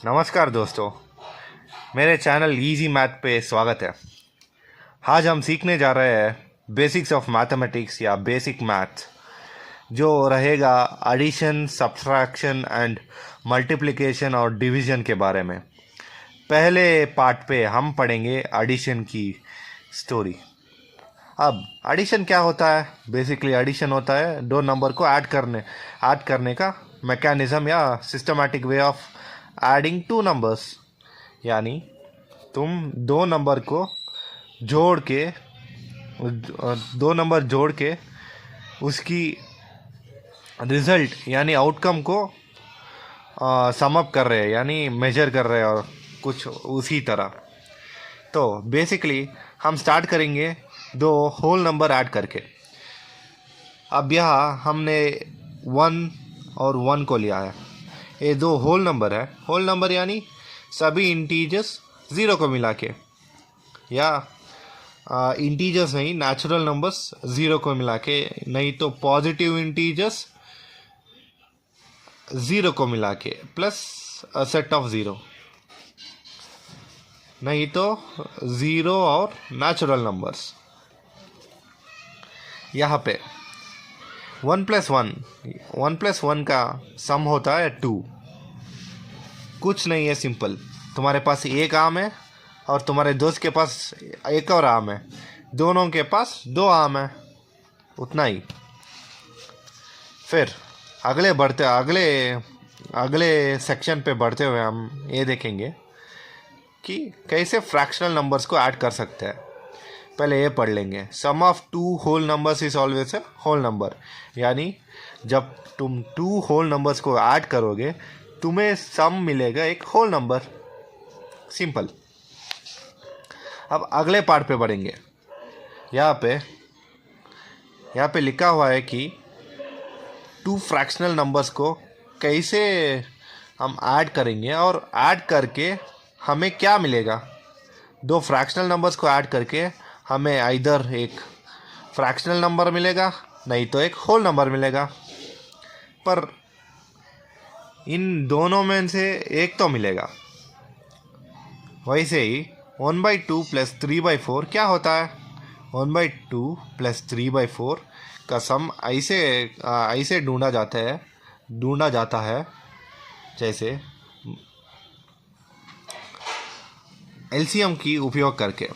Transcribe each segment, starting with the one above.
नमस्कार दोस्तों, मेरे चैनल इजी मैथ पे स्वागत है। आज हम सीखने जा रहे हैं बेसिक्स ऑफ मैथमेटिक्स या बेसिक मैथ, जो रहेगा एडिशन, सब्ट्रैक्शन एंड मल्टीप्लिकेशन और डिवीजन के बारे में। पहले पार्ट पे हम पढ़ेंगे एडिशन की स्टोरी। अब एडिशन क्या होता है? बेसिकली एडिशन होता है दो नंबर को ऐड करने का मैकेनिज्म या systematic way of adding two numbers. यानी तुम दो नंबर जोड़ के उसकी रिजल्ट यानी आउटकम को सम अप कर रहे हैं, यानी मेजर कर रहे हैं, और कुछ उसी तरह। तो बेसिकली हम स्टार्ट करेंगे दो होल नंबर ऐड करके। अब यहाँ हमने 1 और 1 को लिया है। ये दो होल नंबर है। होल नंबर यानी सभी इंटीजर्स 0 को मिला के, या इंटीजर्स नहीं, नेचुरल नंबर्स 0 को मिला के, नहीं तो पॉजिटिव इंटीजर्स 0 को मिला के प्लस अ सेट ऑफ 0, नहीं तो 0 और नेचुरल नंबर्स। यहाँ पे 1 प्लस 1 का सम होता है 2। कुछ नहीं है, सिंपल। तुम्हारे पास एक आम है और तुम्हारे दोस्त के पास एक और आम है, दोनों के पास 2 आम है, उतना ही। फिर अगले सेक्शन पे बढ़ते हुए हम ये देखेंगे कि कैसे फ्रैक्शनल नंबर्स को ऐड कर सकते हैं। पहले ये पढ़ लेंगे, sum of two whole numbers is always a whole number. यानी जब तुम 2 होल नंबर्स को ऐड करोगे तुम्हें सम मिलेगा एक होल नंबर। सिंपल। अब अगले पार्ट पे बढ़ेंगे। यहाँ पे लिखा हुआ है कि 2 फ्रैक्शनल नंबर्स को कैसे हम ऐड करेंगे और ऐड करके हमें क्या मिलेगा। 2 फ्रैक्शनल नंबर्स को ऐड करके हमें आइदर एक फ्रैक्शनल नंबर मिलेगा, नहीं तो एक होल नंबर मिलेगा। पर इन दोनों में से एक तो मिलेगा। वैसे ही 1/2 प्लस 3/4 क्या होता है? 1/2 प्लस 3/4 का सम ऐसे ढूंढा जाता है जैसे एलसीएम की उपयोग करके।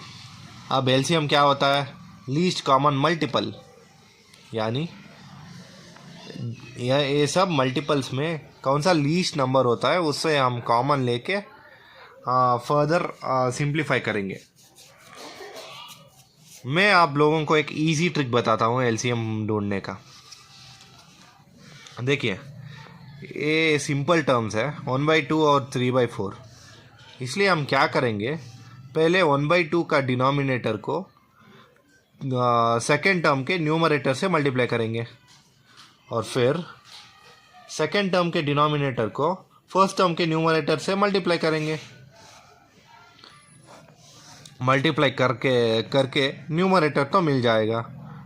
अब एलसीएम क्या होता है? Least common multiple. यानी ये सब मल्टीपल्स में कौन सा लीस्ट नंबर होता है उससे हम कॉमन लेके फर्दर सिंप्लीफाई करेंगे। मैं आप लोगों को एक इजी ट्रिक बताता हूँ एलसीएम ढूंढने का। देखिए, ये सिंपल टर्म्स है 1/2 और 3/4। इसलिए हम क्या करेंगे, पहले 1/2 का डिनोमिनेटर को सेकेंड टर्म के न्यूमरेटर से मल्टीप्लाई करेंगे, और फिर सेकेंड टर्म के डिनोमिनेटर को फर्स्ट टर्म के न्यूमरेटर से मल्टीप्लाई करेंगे। मल्टीप्लाई करके न्यूमरेटर तो मिल जाएगा।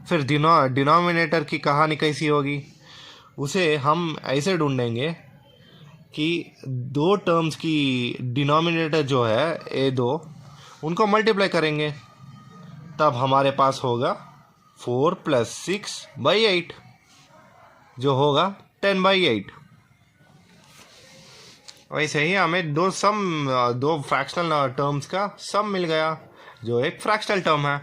फिर डिनोमिनेटर की कहानी कैसी होगी, उसे हम ऐसे ढूंढेंगे कि 2 टर्म्स की डिनोमिनेटर जो है ए दो, उनको मल्टीप्लाई करेंगे, तब हमारे पास होगा 4 + 6/8, जो होगा 10/8। वैसे ही हमें दो फ्रैक्शनल टर्म्स का सम मिल गया, जो एक फ्रैक्शनल टर्म है।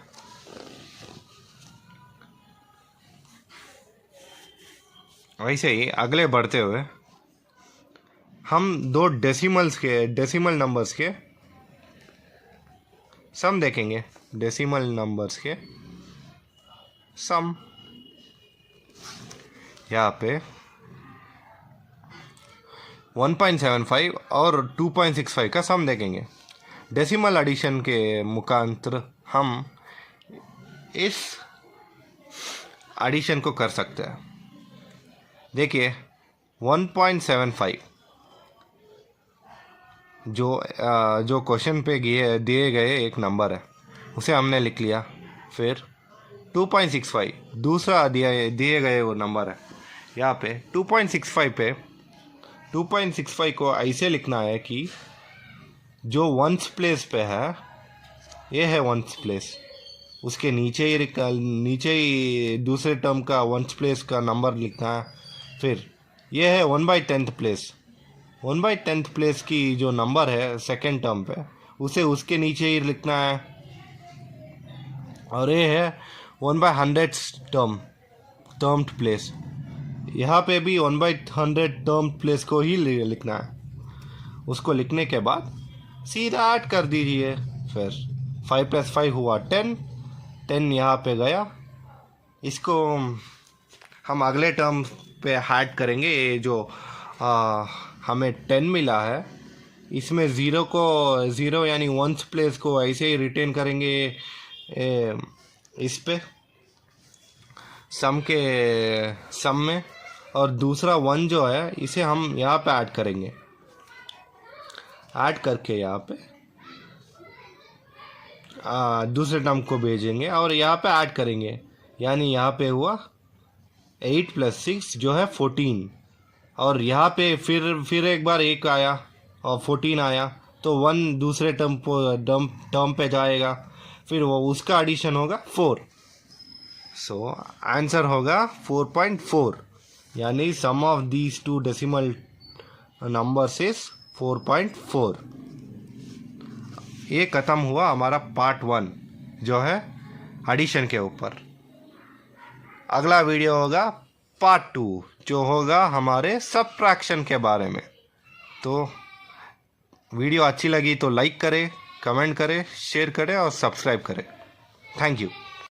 वैसे ही आगे बढ़ते हुए हम दो डेसिमल नंबर्स के सम देखेंगे। डेसिमल नंबर्स के सम, यहाँ पे 1.75 और 2.65 का सम देखेंगे। डेसिमल एडिशन के मुखांतर हम इस एडिशन को कर सकते हैं। देखिए, 1.75 जो क्वेश्चन पे दिए गए एक नंबर है, उसे हमने लिख लिया। फिर 2.65 दूसरा दिए गए वो नंबर है। यहाँ पे 2.65 पे 2.65 को ऐसे लिखना है कि जो वंस प्लेस पे है, ये है वंस प्लेस, उसके नीचे ही दूसरे टर्म का वंस प्लेस का नंबर लिखना है। फिर ये है 1/10th प्लेस, 1/10th प्लेस की जो नंबर है सेकेंड टर्म पे, उसे उसके नीचे ही लिखना है। और ये है 1/100th टर्म्ड प्लेस, यहाँ पे भी 1/100 टर्म्ड प्लेस को ही लिखना है। उसको लिखने के बाद सीधा ऐड कर दीजिए। फिर 5 + 5 हुआ 10, 10 यहाँ पे गया। इसको हम अगले टर्म पे ऐड करेंगे। ये जो हमें 10 मिला है, इसमें ज़ीरो यानी वंस प्लेस को ऐसे ही रिटेन करेंगे इस पे सम में, और दूसरा 1 जो है इसे हम यहाँ पे ऐड करेंगे। ऐड करके यहाँ पे दूसरे टर्म को भेजेंगे और यहाँ पे ऐड करेंगे, यानी यहाँ पे हुआ 8 + 6 जो है 14, और यहाँ पे फिर एक बार 1 आया और 14 आया, तो 1 दूसरे टर्म पे जाएगा, फिर वो उसका एडिशन होगा 4। सो आंसर होगा 4.4, यानी sum of these two decimal numbers is 4.4। ये ख़त्म हुआ हमारा पार्ट 1 जो है एडिशन के ऊपर। अगला वीडियो होगा पार्ट 2 जो होगा हमारे सबट्रैक्शन के बारे में। तो वीडियो अच्छी लगी तो लाइक करें, कमेंट करें, शेयर करें और सब्सक्राइब करें। Thank you.